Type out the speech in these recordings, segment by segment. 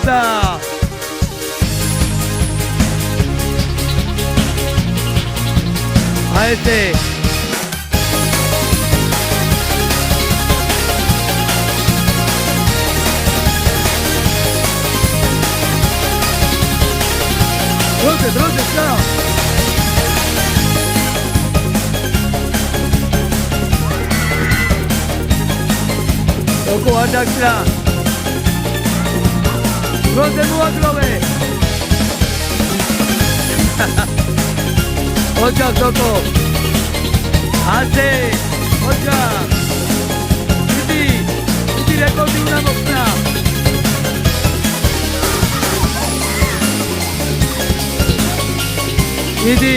მოხდა აეთე დროზე სა ოკო ადაკრა დროზე მოაგროვე ოჯახ ოკო აზე ოჯახ დიდი რეკორდი უნდა მოხსნა დიდი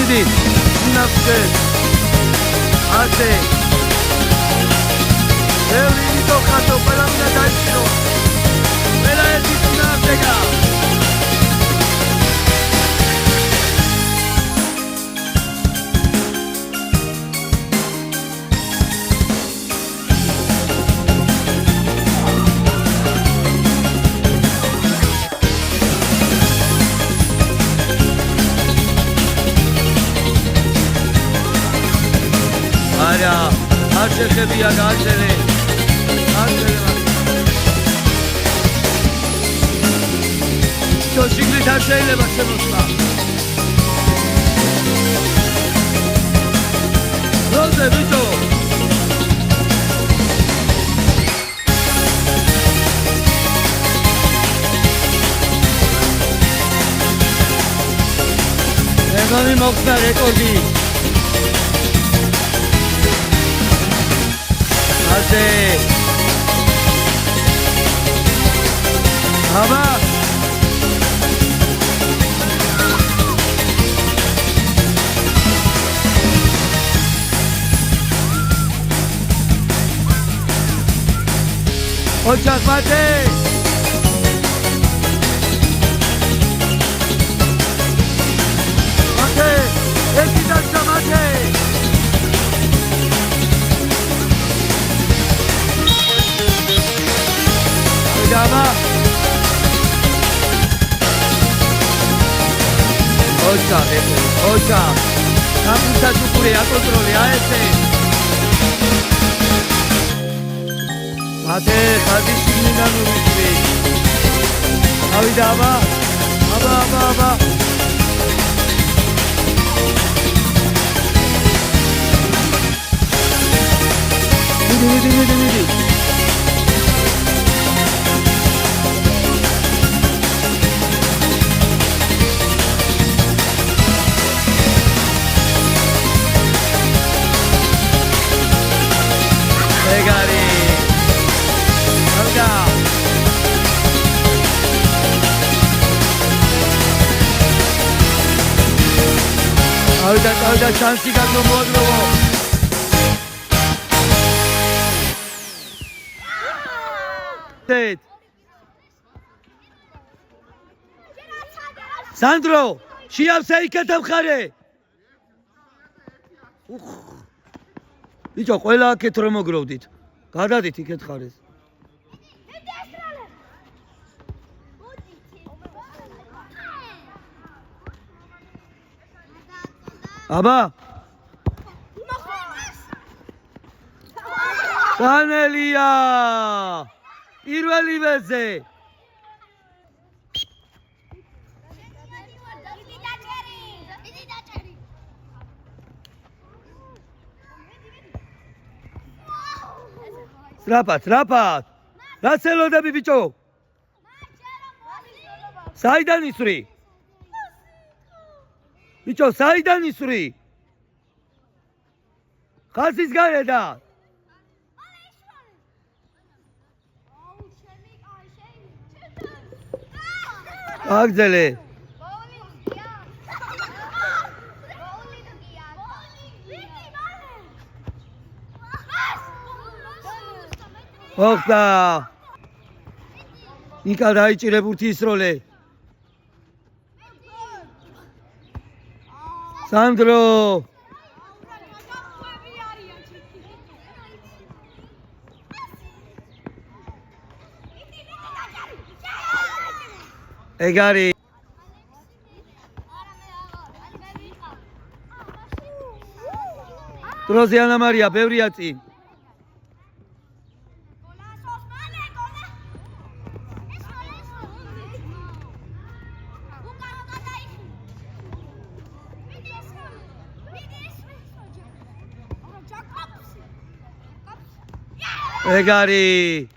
Nidi, sinapse, ate. Eulito kato palamina daishiro. Mela eti sinapsega. არჩეხებია გააჩერე შიგნით არ შეიძლება შემოსვლა როზე ბიჭო ეგონი მოხდა რეკორდი აზე აბა ოჯახ მათე მათე ერთი დაშა მათე Dama Ocha Namusa chukure a controle a ese Ate khadi shimina no mitri Avida aba Nidi Avida şansı ganno moaglovo Sandro, შეავსე იქეთა მხარე ბიჭო, ყველა აქეთ რომ მოგროვდით გადადით იქეთ ხარეს აბა განელია პირველი ვეზე Rapat რა ცელოდები ბიჭო საიდან ისვრი ბიჭო საიდან ისვრი ხაზის გარედან აგძელე ოხდა ნიკა დაიჭირე ბურთის როლე სანდრო ეგარი დროზე ანა მარია ბევრია წინ ეგარი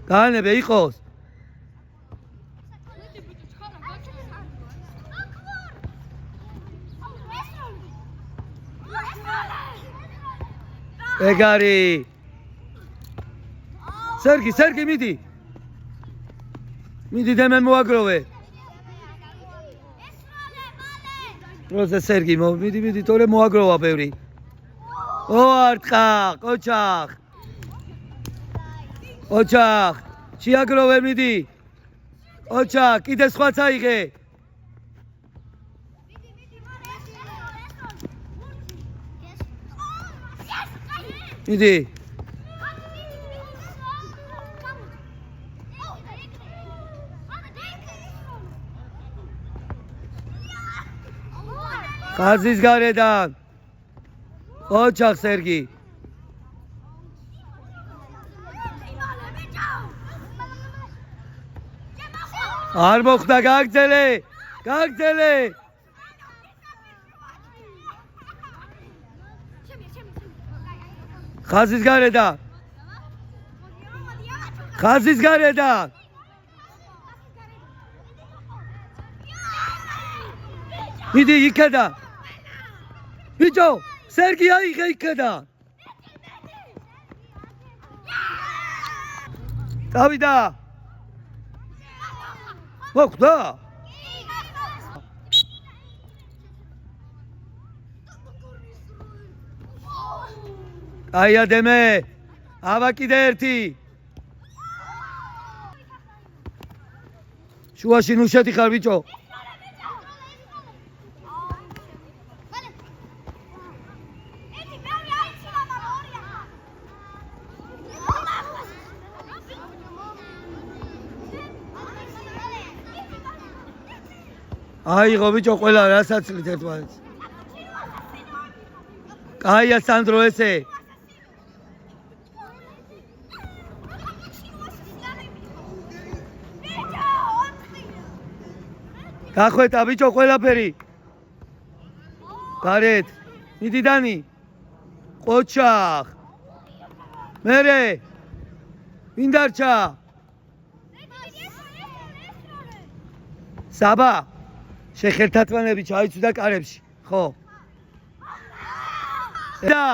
განებე იყოს ეგარი სერგი მიდი დემენ მოაგროვე როზე სერგი მიდი თორე მოაგროვა ბევრი ოარტყა ოჩახ შეაგროვე მიდი ოჩახ კიდე სხვა წაიღე მიდი ხაზის გარედან ოჩახ სერგი არ მოხდა გაგძელე ხაზის გარედან მიდი იქედან ბიჭო სერგი აიღე იქედან დავიდა მოხდა აია დემე აბა კიდე ერთი შუაში ნუშეთი ხარ ბიჭო აიღო ბიჭო ყველა რასაც ძლით ერთმანეთს კაია სანდრო ესე გახვეტა ბიჭო ყველაფერი გარეთ მიდი დანი ყოჩახ მერე ვინ დარჩა საბა შეხერთათვანები ჩაიცვიდა კარებში ხო და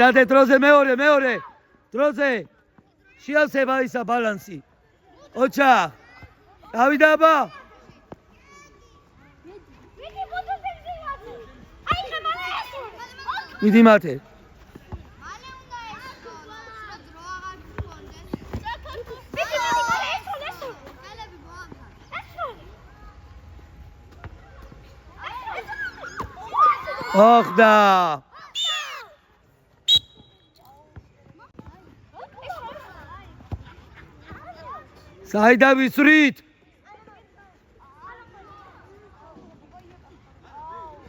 დადე დროზე მეორე დროზე შეავსება ისა ბალანსი ოჩა დავიდა აბა მიდი მათე ოხდა საიდა ვისვრით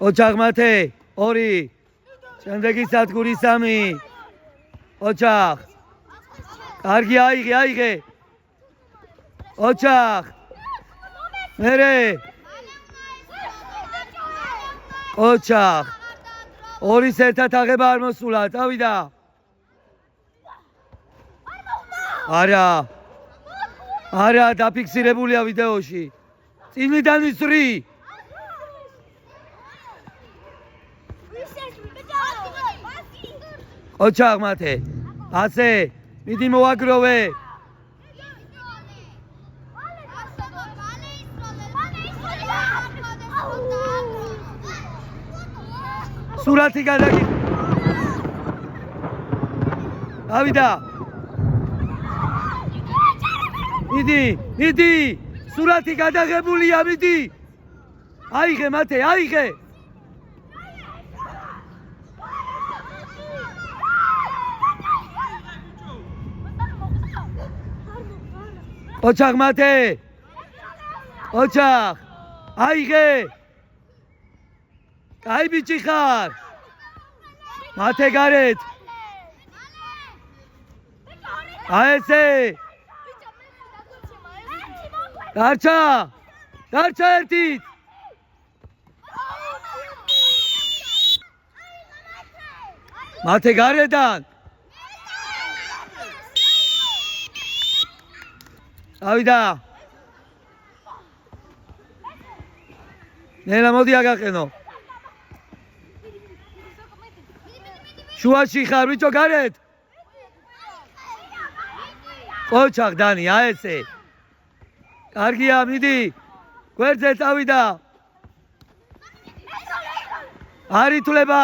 ოჩახ მათე 2 შემდეგი სადგური 3 ოჩახ კარგი აიღე ოჩახ მერე ოჩახ 2 ერთად აღება არ მოსულა დავიდა არა არა დაფიქსირებულია ვიდეოში წინიდან ისვრი ოჩაღ მათე ასე მიდი მოაგროვე სურათი გადაგი ავიდა მიდი სურათი გადაღებულია მიდი აიღე მათე აიღე ოჩაღ მათე ოჩაღ აიღე კაი ბიჭი ხარ მათე გარეთ აესე დარჩა ერთით მათე გარედან ავიდა ნელა მოდი აგაყენო შუაში ხარ ბიჭო გარეთ ოჩაღ დანი აესე კარგია მიდი გვერდზე წავიდა არ ითვლება